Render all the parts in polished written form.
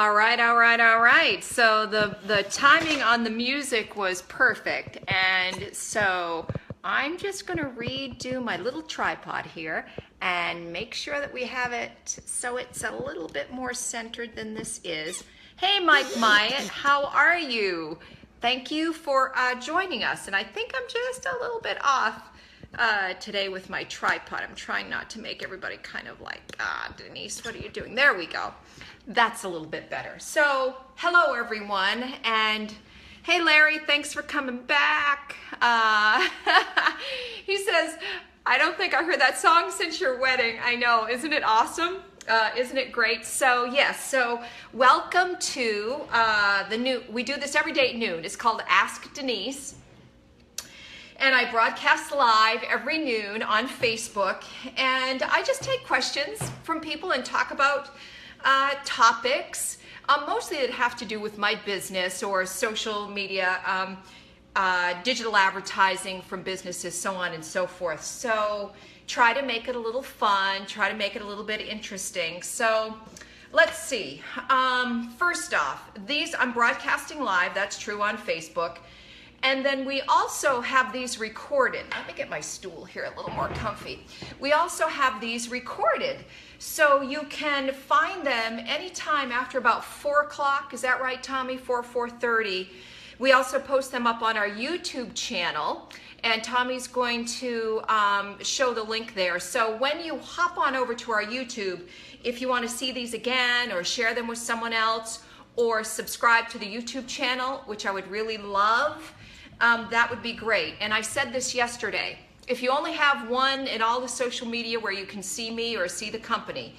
All right, all right, all right. So the timing on the music was perfect. And so I'm just going to redo my little tripod here and make sure that we have it so it's a little bit more centered than this is. Hey, Mike Myatt, how are you? Thank you for joining us. And I think I'm just a little bit off today with my tripod. I'm trying not to make everybody kind of like, Denise, what are you doing? There we go. That's a little bit better. So, hello everyone, and hey Larry, thanks for coming back. He says, I don't think I heard that song since your wedding. I know, isn't it awesome? Isn't it great? So yes, so welcome to we do this every day at noon. It's called Ask Denise. And I broadcast live every noon on Facebook, and I just take questions from people and talk about topics, mostly that have to do with my business or social media, digital advertising from businesses, so on and so forth. So try to make it a little fun, try to make it a little bit interesting. So let's see. First off, I'm broadcasting live, that's true on Facebook. And then we also have these recorded. Let me get my stool here a little more comfy. We also have these recorded. So you can find them anytime after about 4 o'clock. Is that right, Tommy? 4:30. We also post them up on our YouTube channel. And Tommy's going to show the link there. So when you hop on over to our YouTube, if you want to see these again or share them with someone else or subscribe to the YouTube channel, which I would really love, that would be great. And I said this yesterday, if you only have one in all the social media where you can see me or see the company,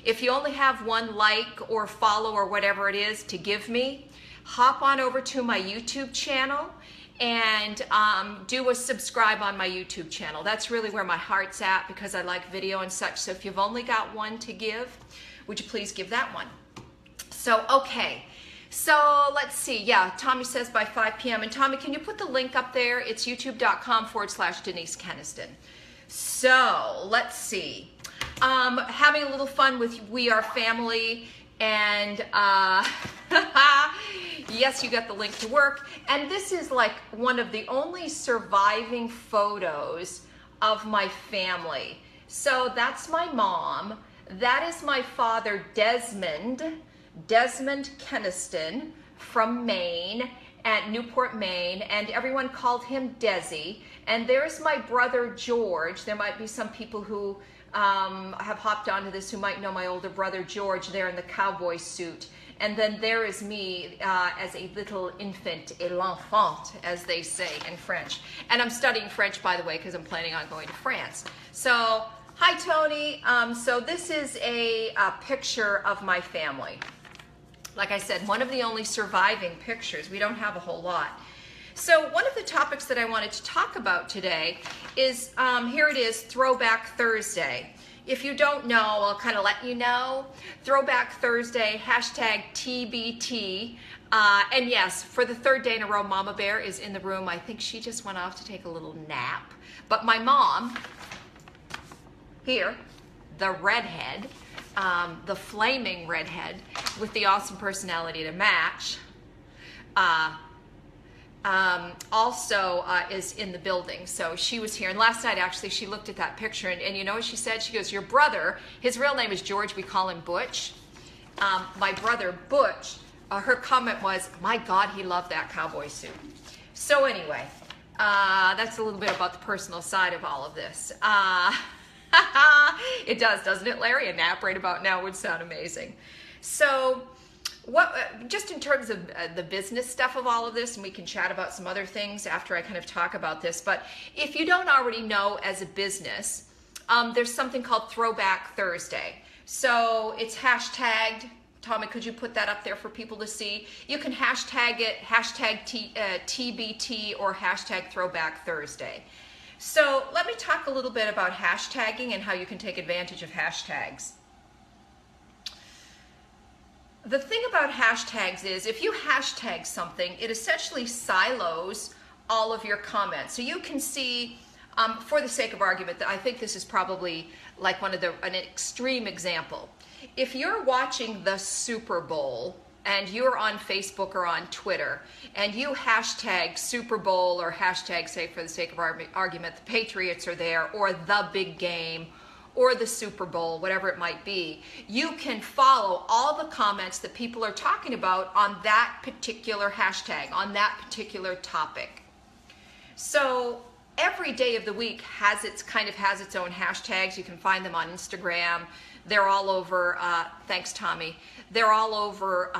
if you only have one like or follow or whatever it is to give me, hop on over to my YouTube channel and do a subscribe on my YouTube channel. That's really where my heart's at because I like video and such. So if you've only got one to give, would you please give that one? So, okay. So let's see. Yeah, Tommy says by 5 p.m. And Tommy, can you put the link up there? It's youtube.com/Denise Keniston. So let's see. Having a little fun with We Are Family. And yes, you got the link to work. And this is like one of the only surviving photos of my family. So that's my mom. That is my father, Desmond Keniston from Maine, at Newport, Maine, and everyone called him Desi. And there's my brother George. There might be some people who have hopped onto this who might know my older brother George there in the cowboy suit. And then there is me as a little infant, et l'enfant, as they say in French. And I'm studying French, by the way, because I'm planning on going to France. So, hi Tony. So this is a picture of my family. Like I said, one of the only surviving pictures. We don't have a whole lot. So one of the topics that I wanted to talk about today is, here it is, Throwback Thursday. If you don't know, I'll kind of let you know. Throwback Thursday, hashtag TBT. And yes, for the third day in a row, Mama Bear is in the room. I think she just went off to take a little nap. But my mom, here, the redhead, the flaming redhead with the awesome personality to match, also is in the building. So she was here. And last night, actually, she looked at that picture. And you know what she said? She goes, your brother, his real name is George. We call him Butch. My brother, Butch, her comment was, my God, he loved that cowboy suit. So anyway, that's a little bit about the personal side of all of this. It does, doesn't it, Larry? A nap right about now would sound amazing. So just in terms of the business stuff of all of this, and we can chat about some other things after I kind of talk about this, but if you don't already know as a business, there's something called Throwback Thursday. So it's hashtagged. Tommy, could you put that up there for people to see? You can hashtag it, hashtag TBT or hashtag Throwback Thursday. So let me talk a little bit about hashtagging and how you can take advantage of hashtags. The thing about hashtags is if you hashtag something, it essentially silos all of your comments. So you can see, for the sake of argument, that I think this is probably like an extreme example. If you're watching the Super Bowl and you're on Facebook or on Twitter, and you hashtag Super Bowl or hashtag, say for the sake of argument, the Patriots are there, or the big game, or the Super Bowl, whatever it might be, you can follow all the comments that people are talking about on that particular hashtag, on that particular topic. So every day of the week has its own hashtags. You can find them on Instagram. They're all over, thanks Tommy, they're all over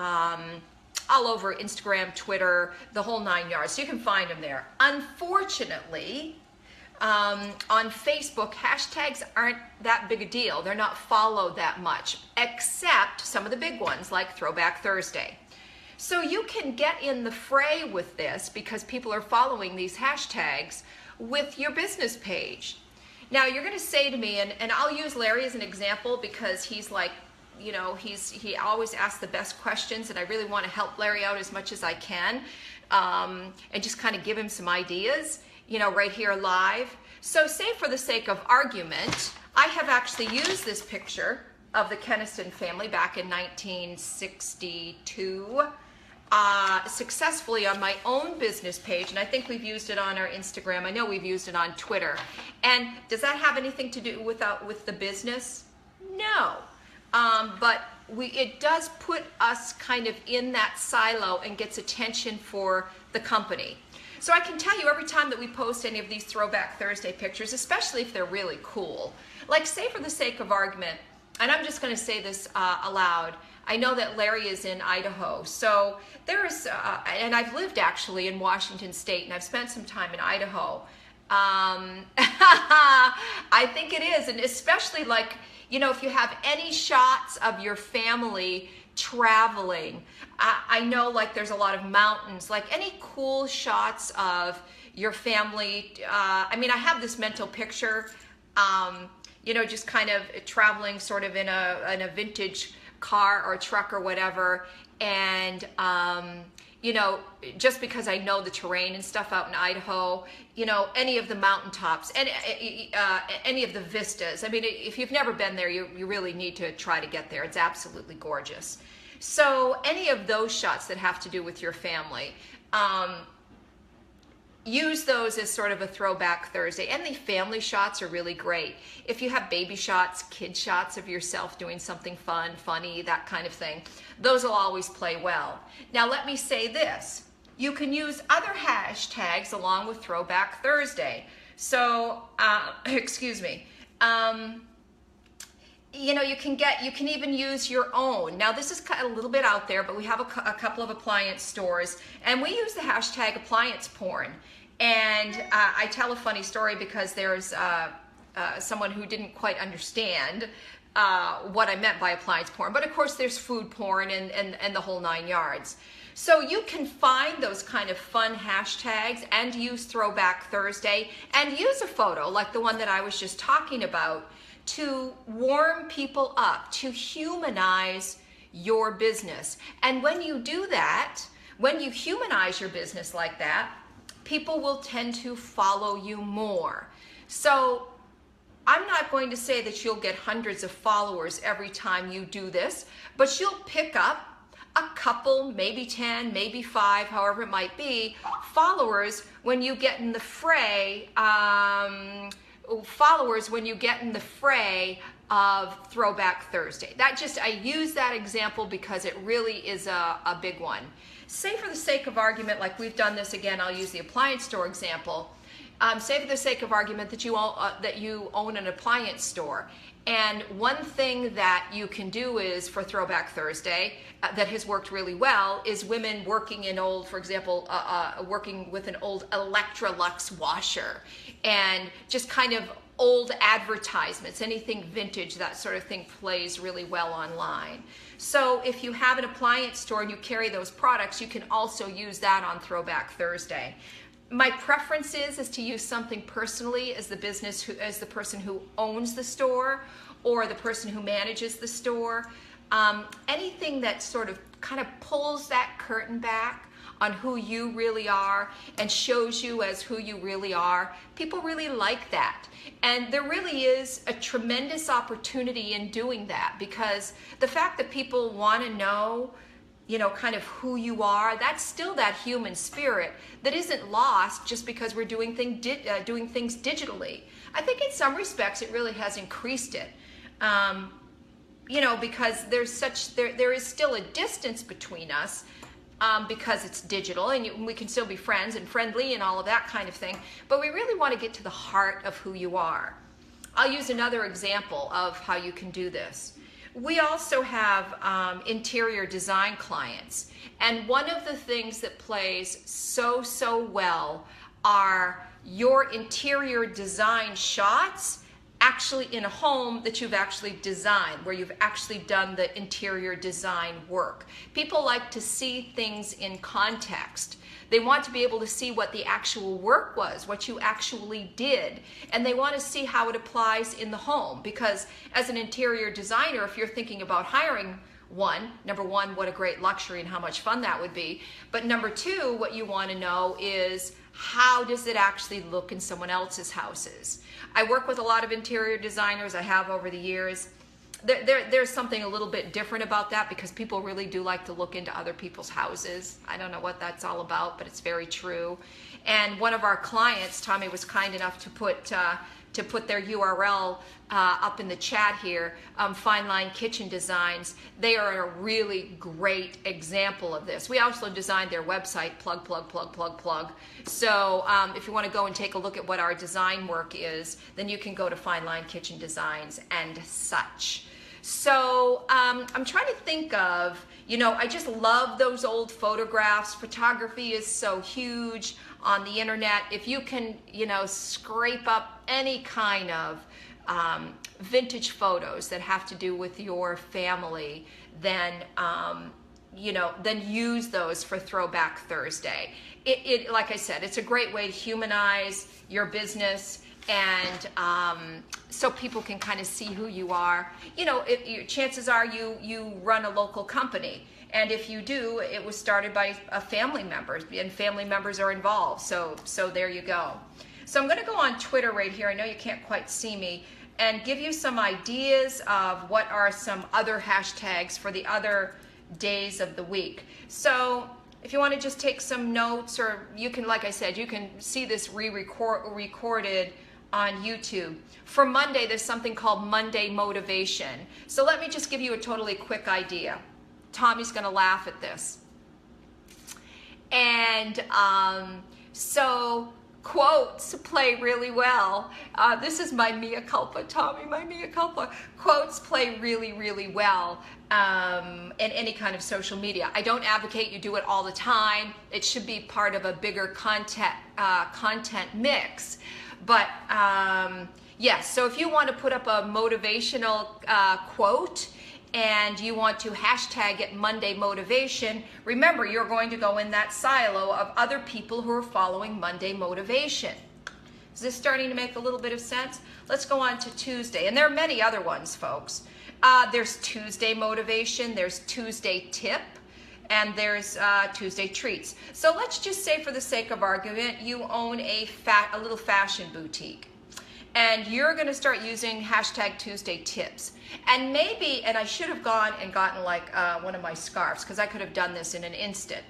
Instagram, Twitter, the whole 9 yards. So you can find them there. Unfortunately, on Facebook, hashtags aren't that big a deal. They're not followed that much, except some of the big ones like Throwback Thursday. So you can get in the fray with this because people are following these hashtags with your business page. Now you're going to say to me, and I'll use Larry as an example because he's like, you know, he always asks the best questions, and I really want to help Larry out as much as I can, and just kind of give him some ideas, you know, right here live. So say for the sake of argument, I have actually used this picture of the Keniston family back in 1962 successfully on my own business page, and I think we've used it on our Instagram. I know we've used it on Twitter. And does that have anything to do with the business? No. But it does put us kind of in that silo and gets attention for the company. So I can tell you every time that we post any of these Throwback Thursday pictures, especially if they're really cool, like say for the sake of argument, and I'm just going to say this aloud, I know that Larry is in Idaho, so there is, and I've lived actually in Washington State, and I've spent some time in Idaho. I think it is, and especially like, you know, if you have any shots of your family traveling, I know like there's a lot of mountains, like any cool shots of your family. I mean, I have this mental picture, you know, just kind of traveling sort of in a vintage car or truck or whatever, and you know, just because I know the terrain and stuff out in Idaho, you know, any of the mountaintops, and any of the vistas. I mean, if you've never been there, you really need to try to get there. It's absolutely gorgeous. So any of those shots that have to do with your family, use those as sort of a Throwback Thursday. And the family shots are really great. If you have baby shots, kid shots of yourself doing something fun, funny, that kind of thing, those will always play well. Now let me say this. You can use other hashtags along with Throwback Thursday. So, excuse me. You know, you can even use your own. Now this is kind of a little bit out there, but we have a couple of appliance stores, and we use the hashtag appliance porn. And I tell a funny story because there's someone who didn't quite understand what I meant by appliance porn. But of course there's food porn and the whole 9 yards. So you can find those kind of fun hashtags and use Throwback Thursday and use a photo like the one that I was just talking about to warm people up, to humanize your business. And when you do that, when you humanize your business like that, people will tend to follow you more. So I'm not going to say that you'll get hundreds of followers every time you do this, but you'll pick up a couple, maybe 10, maybe 5, however it might be, followers when you get in the fray, of Throwback Thursday. I use that example because it really is a big one. Say for the sake of argument, like we've done this again, I'll use the appliance store example. Say for the sake of argument that you own an appliance store. And one thing that you can do is for Throwback Thursday that has worked really well is women working in old, for example, working with an old Electrolux washer and just kind of old advertisements, anything vintage, that sort of thing plays really well online. So if you have an appliance store and you carry those products, you can also use that on Throwback Thursday. My preference is to use something personally as the person who owns the store or the person who manages the store. Anything that sort of kind of pulls that curtain back on who you really are and shows you as who you really are. People really like that. And there really is a tremendous opportunity in doing that, because the fact that people want to know kind of who you are. That's still that human spirit that isn't lost just because we're doing things digitally. I think in some respects it really has increased it. Because there is still a distance between us, because it's digital, and we can still be friends and friendly and all of that kind of thing, but we really want to get to the heart of who you are. I'll use another example of how you can do this. We also have interior design clients, and one of the things that plays so well are your interior design shots actually in a home that you've actually designed, where you've actually done the interior design work. People like to see things in context. They want to be able to see what the actual work was, what you actually did, and they want to see how it applies in the home. Because as an interior designer, if you're thinking about hiring one, number one, what a great luxury and how much fun that would be. But number two, what you want to know is, how does it actually look in someone else's houses? I work with a lot of interior designers. I have over the years. There's something a little bit different about that, because people really do like to look into other people's houses. I don't know what that's all about, but it's very true. And one of our clients, Tommy, was kind enough to put their URL up in the chat here, Fine Line Kitchen Designs. They are a really great example of this. We also designed their website, plug. So if you want to go and take a look at what our design work is, then you can go to Fine Line Kitchen Designs and such. So I'm trying to think of, I just love those old photographs. Photography is so huge on the internet. If you can, scrape up any kind of vintage photos that have to do with your family, then use those for Throwback Thursday. It like I said, it's a great way to humanize your business, and so people can kind of see who you are. Chances are you run a local company. And if you do, it was started by a family member, and family members are involved. So there you go. So I'm going to go on Twitter right here. I know you can't quite see me, and give you some ideas of what are some other hashtags for the other days of the week. So if you want to just take some notes, or you can, like I said, you can see this recorded on YouTube. For Monday, there's something called Monday Motivation. So let me just give you a totally quick idea. Tommy's going to laugh at this. And so quotes play really well. This is my mea culpa, Tommy, my mea culpa. Quotes play really well in any kind of social media. I don't advocate you do it all the time. It should be part of a bigger content mix. But yes, so if you want to put up a motivational quote, and you want to hashtag it Monday Motivation, remember, you're going to go in that silo of other people who are following Monday Motivation. Is this starting to make a little bit of sense? Let's go on to Tuesday. And there are many other ones, folks. There's Tuesday Motivation, there's Tuesday Tip, and there's Tuesday Treats. So let's just say, for the sake of argument, you own a little fashion boutique, and you're going to start using hashtag Tuesday Tips. And maybe, and I should have gone and gotten like one of my scarves, because I could have done this in an instant.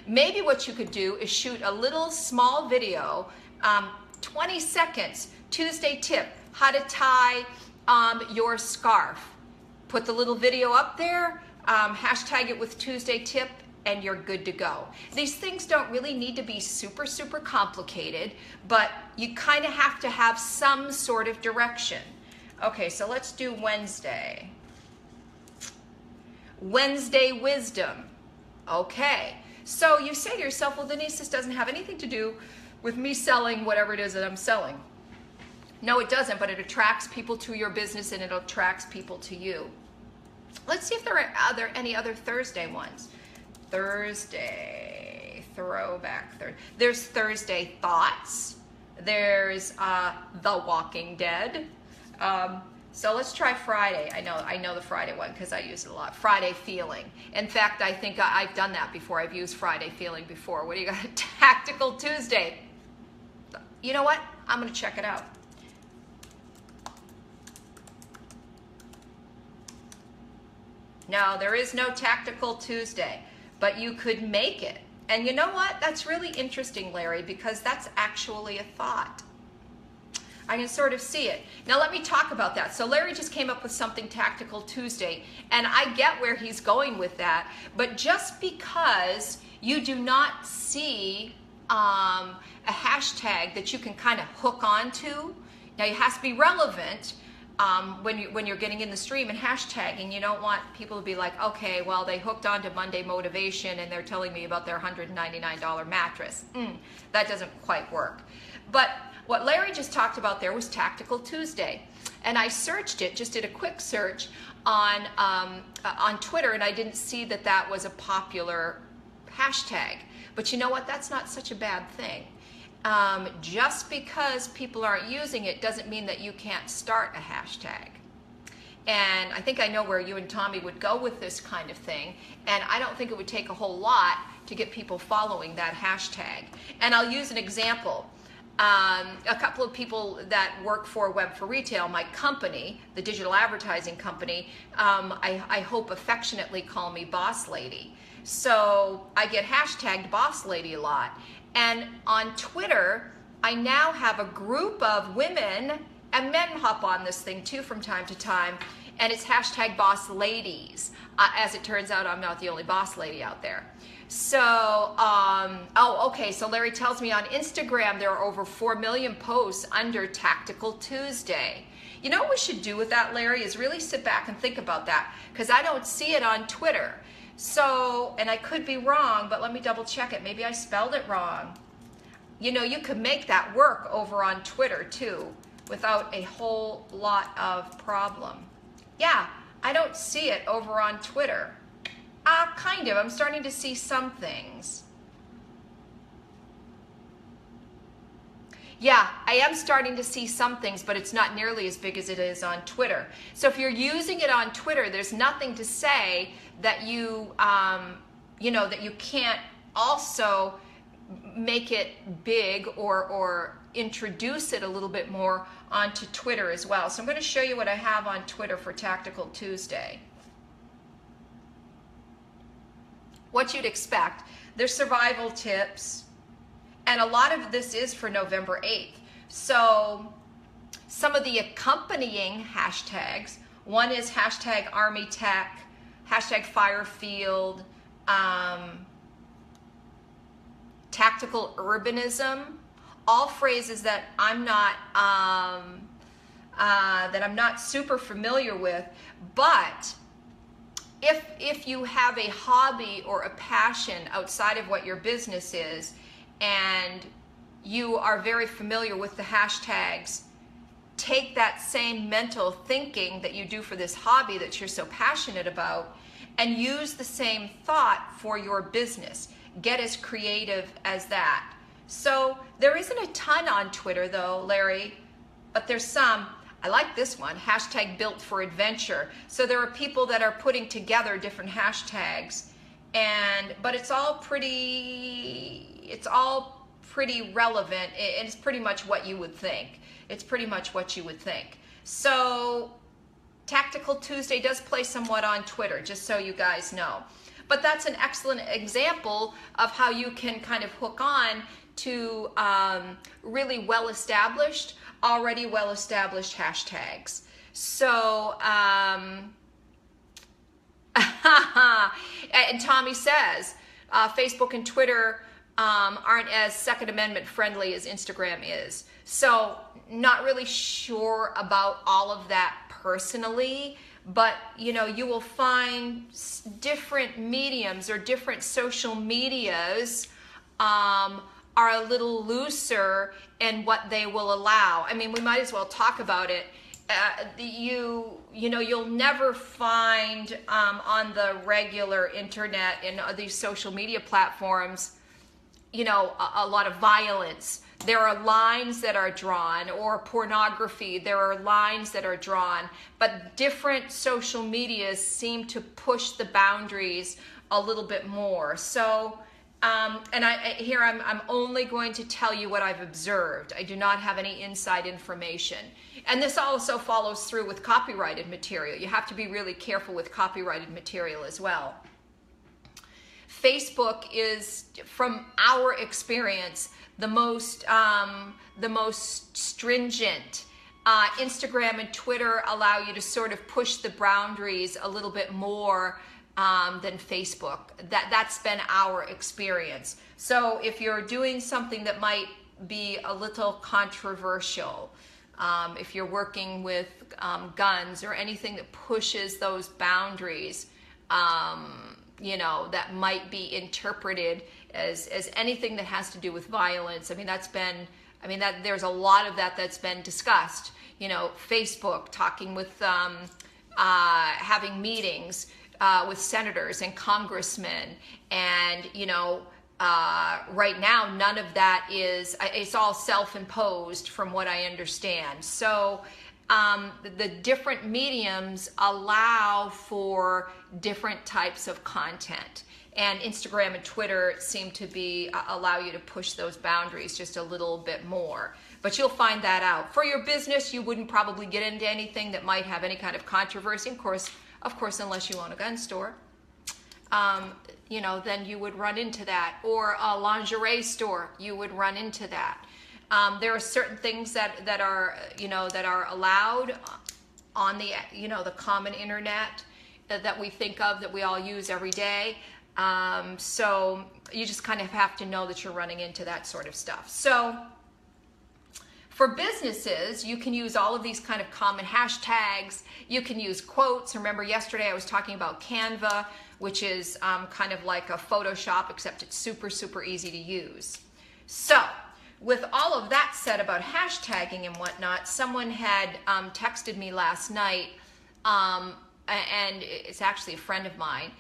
Maybe what you could do is shoot a little small video, 20 seconds, Tuesday Tip, how to tie your scarf. Put the little video up there, hashtag it with Tuesday Tip, and you're good to go. These things don't really need to be super complicated, but you kind of have to have some sort of direction. Okay, so let's do Wednesday. Wednesday Wisdom. Okay, so you say to yourself, well, Denise, this doesn't have anything to do with me selling whatever it is that I'm selling. No, it doesn't, but it attracts people to your business, and it attracts people to you. Let's see if there are any other Thursday ones. Thursday, Throwback Thursday. There's Thursday Thoughts. There's The Walking Dead. So let's try Friday. I know the Friday one because I use it a lot. Friday Feeling. In fact, I think I've done that before. I've used Friday Feeling before. What do you got? Tactical Tuesday. You know what? I'm going to check it out. No, there is no Tactical Tuesday. but you could make it. And you know what? That's really interesting, Larry, because that's actually a thought. I can sort of see it. Now let me talk about that. So Larry just came up with something Tactical Tuesday, and I get where he's going with that, but just because you do not see a hashtag that you can kind of hook onto, now it has to be relevant when you're getting in the stream and hashtagging. You don't want people to be like, okay, well, they hooked onto Monday Motivation and they're telling me about their $199 mattress. That doesn't quite work. But what Larry just talked about there was Tactical Tuesday. And I searched it, just did a quick search on Twitter, and I didn't see that that was a popular hashtag. But you know what? That's not such a bad thing. Just because people aren't using it doesn't mean that you can't start a hashtag. And I think I know where you and Tommy would go with this kind of thing. And I don't think it would take a whole lot to get people following that hashtag. And I'll use an example. A couple of people that work for Web for Retail, my company, the digital advertising company, I hope affectionately call me Boss Lady. So I get hashtagged Boss Lady a lot. And on Twitter, I now have a group of women, and men hop on this thing too from time to time, and it's hashtag Boss Ladies. As it turns out, I'm not the only boss lady out there. So, okay, so Larry tells me on Instagram there are over 4 million posts under Tactical Tuesday. You know what we should do with that, Larry, is really sit back and think about that, because I don't see it on Twitter. So, and I could be wrong, but let me double check it. Maybe I spelled it wrong. You know, you could make that work over on Twitter too, without a whole lot of problem. Yeah, I don't see it over on Twitter. Kind of. I'm starting to see some things. Yeah, I am starting to see some things, but it's not nearly as big as it is on Twitter. So if you're using it on Twitter, there's nothing to say that you, that you can't also make it big or introduce it a little bit more onto Twitter as well. So I'm going to show you what I have on Twitter for Tactical Tuesday. What you'd expect. There's survival tips, and a lot of this is for November 8th. So some of the accompanying hashtags, one is hashtag Army Tech, hashtag Firefield, tactical urbanism, all phrases that I'm not super familiar with, but if you have a hobby or a passion outside of what your business is, and you are very familiar with the hashtags, take that same mental thinking that you do for this hobby that you're so passionate about and use the same thought for your business. Get as creative as that. So there isn't a ton on Twitter though, Larry, but there's some. I like this one, hashtag Built for Adventure. So there are people that are putting together different hashtags, but it's all pretty relevant, and it's pretty much what you would think. So Tactical Tuesday does play somewhat on Twitter, just so you guys know. But that's an excellent example of how you can kind of hook on to really already well-established hashtags. So, and Tommy says, Facebook and Twitter aren't as Second Amendment friendly as Instagram is. So, not really sure about all of that personally, but you will find different mediums or different social medias are a little looser in what they will allow. I mean, we might as well talk about it. You'll never find on the regular internet and these social media platforms, a lot of violence. There are lines that are drawn, or pornography. There are lines that are drawn, but different social medias seem to push the boundaries a little bit more. So, and I'm only going to tell you what I've observed. I do not have any inside information. And this also follows through with copyrighted material. You have to be really careful with copyrighted material as well. Facebook is, from our experience, the most stringent. Instagram and Twitter allow you to sort of push the boundaries a little bit more than Facebook. That's been our experience. So if you're doing something that might be a little controversial, if you're working with guns or anything that pushes those boundaries, you know, that might be interpreted as anything that has to do with violence. I mean, there's a lot of that's been discussed. You know, Facebook talking with, having meetings with senators and congressmen, and, you know, right now, none of that it's all self-imposed from what I understand. So the different mediums allow for different types of content. And Instagram and Twitter seem to allow you to push those boundaries just a little bit more. But you'll find that out. For your business, you wouldn't probably get into anything that might have any kind of controversy. Of course, unless you own a gun store. You know, then you would run into that. Or a lingerie store, you would run into that. There are certain things that are, you know, that are allowed on the, you know, the common internet that we think of, that we all use every day. So you just kind of have to know that you're running into that sort of stuff. So for businesses, you can use all of these kind of common hashtags. You can use quotes. Remember yesterday I was talking about Canva, which is kind of like a Photoshop, except it's super, super easy to use. So with all of that said about hashtagging and whatnot, someone had texted me last night, and it's actually a friend of mine,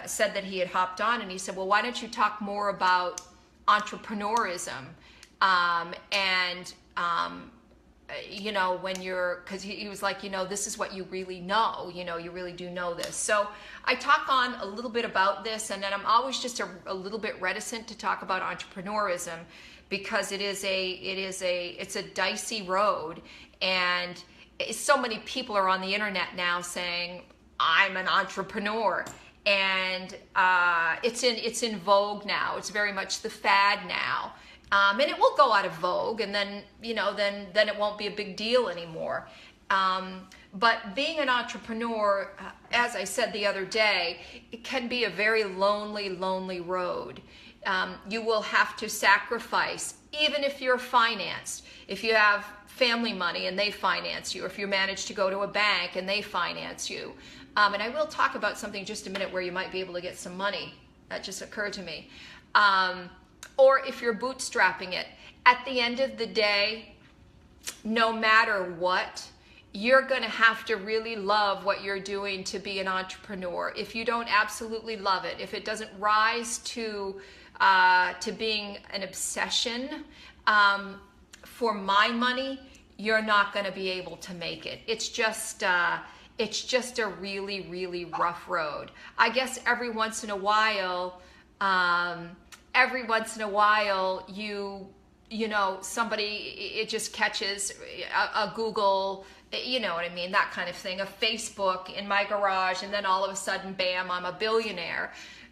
said that he had hopped on, and he said, well, why don't you talk more about entrepreneurism? You know, when because he was like, you know, this is what you really know, you know, you really do know this. So I talk on a little bit about this, and then I'm always just a little bit reticent to talk about entrepreneurism, because it's a dicey road, and so many people are on the internet now saying, I'm an entrepreneur. And it's in vogue now. It's very much the fad now. And it will go out of vogue, and then, you know, then it won't be a big deal anymore. But being an entrepreneur, as I said the other day, it can be a very lonely road. You will have to sacrifice, even if you're financed. If you have family money and they finance you, or if you manage to go to a bank and they finance you. And I will talk about something in just a minute where you might be able to get some money. That just occurred to me. Or if you're bootstrapping it. At the end of the day, no matter what, you're going to have to really love what you're doing to be an entrepreneur. If you don't absolutely love it, if it doesn't rise to being an obsession for my money, you're not going to be able to make it. It's just a really rough road. I guess every once in a while, you know, somebody, it just catches a Google, you know what I mean, that kind of thing, a Facebook in my garage, and then all of a sudden, bam, I'm a billionaire.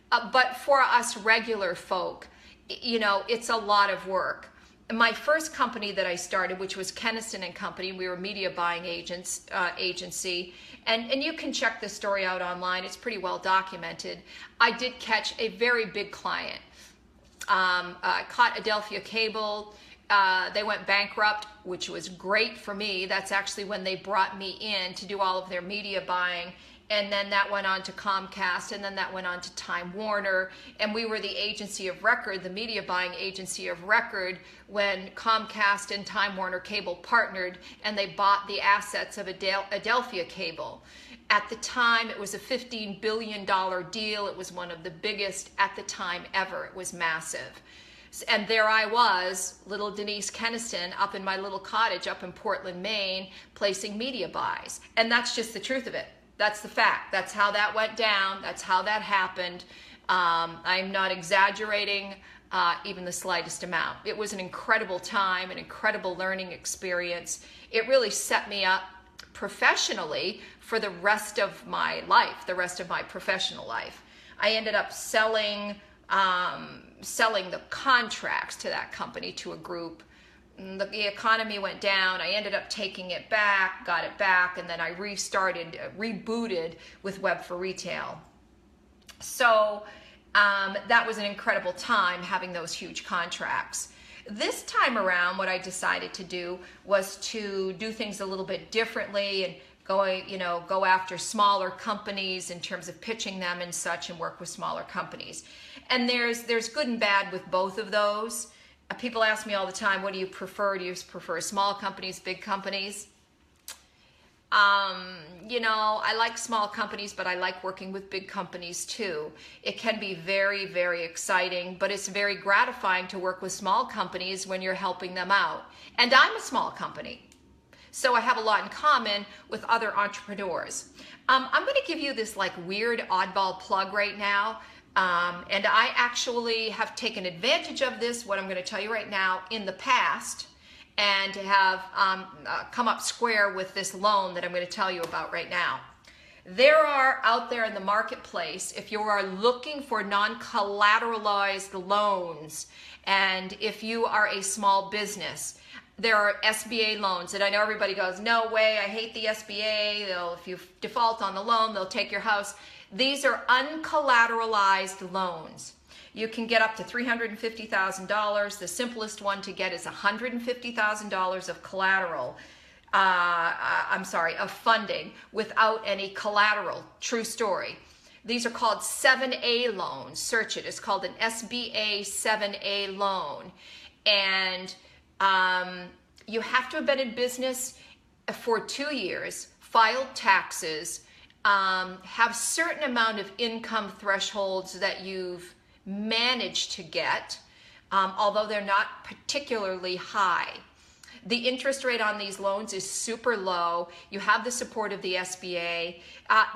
But for us regular folk, you know, it's a lot of work. My first company that I started, which was Keniston and Company, we were a media buying agency, and you can check this story out online. It's pretty well documented. I did catch a very big client. Caught Adelphia Cable. They went bankrupt, which was great for me. That's actually when they brought me in to do all of their media buying. And then that went on to Comcast, and then that went on to Time Warner. And we were the agency of record, the media buying agency of record, when Comcast and Time Warner Cable partnered, and they bought the assets of Adelphia Cable. At the time, it was a $15 billion deal. It was one of the biggest at the time ever. It was massive. And there I was, little Denise Keniston, up in my little cottage up in Portland, Maine, placing media buys. And that's just the truth of it. That's the fact. That's how that went down. That's how that happened. I'm not exaggerating even the slightest amount. It was an incredible time, an incredible learning experience. It really set me up professionally for the rest of my life, the rest of my professional life. I ended up selling the contracts to that company, to a group. The economy went down. I ended up taking it back, got it back, and then I rebooted with Web for Retail. So that was an incredible time, having those huge contracts. This time around, what I decided to do was to do things a little bit differently and go after smaller companies in terms of pitching them and such, and work with smaller companies. And there's good and bad with both of those. People ask me all the time, what do you prefer? Do you prefer small companies, big companies? I like small companies, but I like working with big companies too. It can be very, very exciting, but it's very gratifying to work with small companies when you're helping them out. And I'm a small company, so I have a lot in common with other entrepreneurs. I'm going to give you this like weird oddball plug right now. And I actually have taken advantage of this, what I'm going to tell you right now, in the past, and have come up square with this loan that I'm going to tell you about right now. There are out there in the marketplace, if you are looking for non-collateralized loans, and if you are a small business, there are SBA loans. And I know everybody goes, no way, I hate the SBA. If you default on the loan, they'll take your house. These are uncollateralized loans. You can get up to $350,000. The simplest one to get is $150,000 of collateral. Of funding without any collateral. True story. These are called 7A loans. Search it. It's called an SBA 7A loan. And you have to have been in business for 2 years, filed taxes, have certain amount of income thresholds that you've managed to get, although they're not particularly high. The interest rate on these loans is super low. You have the support of the SBA.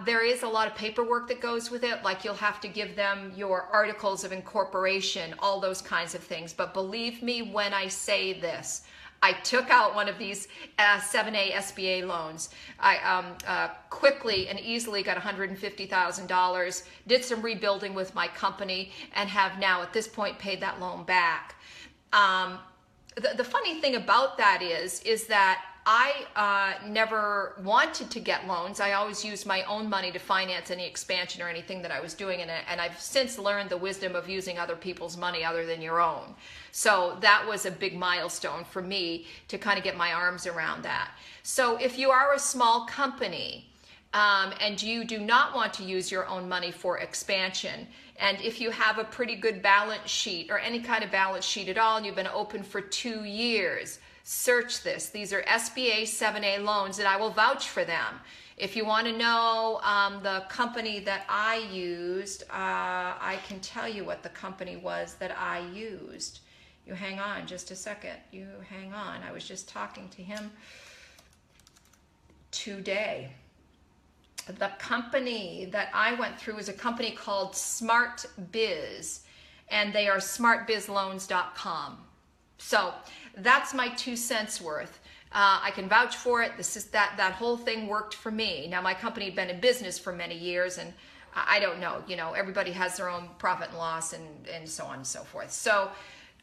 There is a lot of paperwork that goes with it, like you'll have to give them your articles of incorporation, all those kinds of things. But believe me when I say this, I took out one of these 7A SBA loans. I quickly and easily got $150,000, did some rebuilding with my company, and have now at this point paid that loan back. The funny thing about that is that I never wanted to get loans. I always used my own money to finance any expansion or anything that I was doing, and I've since learned the wisdom of using other people's money other than your own. So that was a big milestone for me to kind of get my arms around that. So if you are a small company and you do not want to use your own money for expansion, and if you have a pretty good balance sheet or any kind of balance sheet at all, and you've been open for 2 years, search this. These are SBA 7A loans, and I will vouch for them. If you want to know the company that I used, I can tell you what the company was that I used. You hang on just a second. You hang on. I was just talking to him today. The company that I went through is a company called Smart Biz, and they are smartbizloans.com. So that's my 2 cents worth. I can vouch for it. That whole thing worked for me. Now, my company had been in business for many years, and I don't know, everybody has their own profit and loss and so on and so forth. So,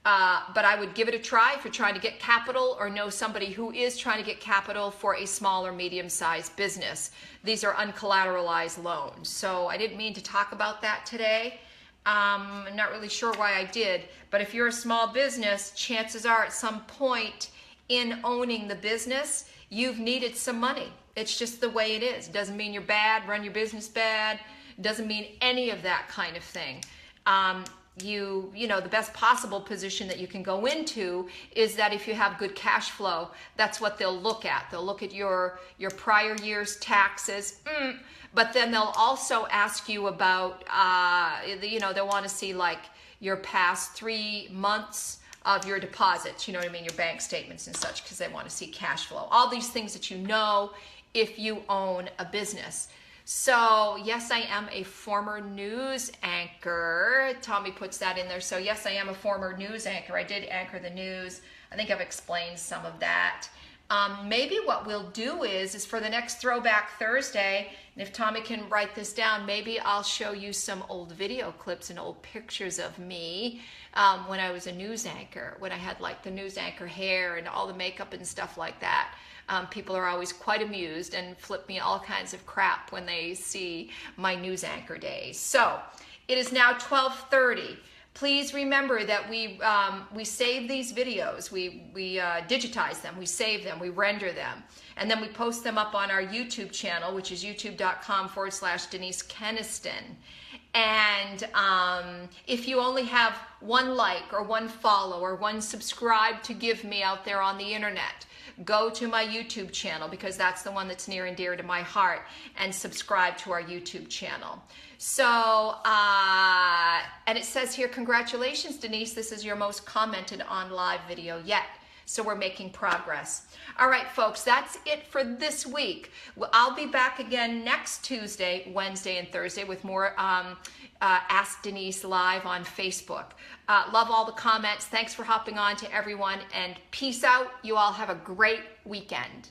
but I would give it a try if you're trying to get capital or know somebody who is trying to get capital for a small or medium-sized business. These are uncollateralized loans. So I didn't mean to talk about that today. I'm not really sure why I did, but if you're a small business, chances are at some point in owning the business, you've needed some money. It's just the way it is. It doesn't mean you're bad, run your business bad. It doesn't mean any of that kind of thing. The best possible position that you can go into is that if you have good cash flow, that's what they'll look at. They'll look at your prior year's taxes, but then they'll also ask you about, they'll want to see like your past 3 months of your deposits, your bank statements and such, because they want to see cash flow. All these things that you know if you own a business. So yes, I am a former news anchor. Tommy puts that in there. So yes, I am a former news anchor. I did anchor the news. I think I've explained some of that. Maybe what we'll do is for the next Throwback Thursday, and if Tommy can write this down, maybe I'll show you some old video clips and old pictures of me when I was a news anchor, when I had like the news anchor hair and all the makeup and stuff like that. People are always quite amused and flip me all kinds of crap when they see my news anchor days. So it is now 12:30. Please remember that we save these videos, we digitize them, we save them, we render them, and then we post them up on our YouTube channel, which is youtube.com/Denise Keniston. And if you only have one like or one follow or one subscribe to give me out there on the internet, go to my YouTube channel, because that's the one that's near and dear to my heart, and subscribe to our YouTube channel. So, and it says here, congratulations, Denise, this is your most commented on live video yet. So we're making progress. All right, folks, that's it for this week. Well, I'll be back again next Tuesday, Wednesday, and Thursday with more Ask Denise Live on Facebook. Love all the comments. Thanks for hopping on to everyone, and peace out. You all have a great weekend.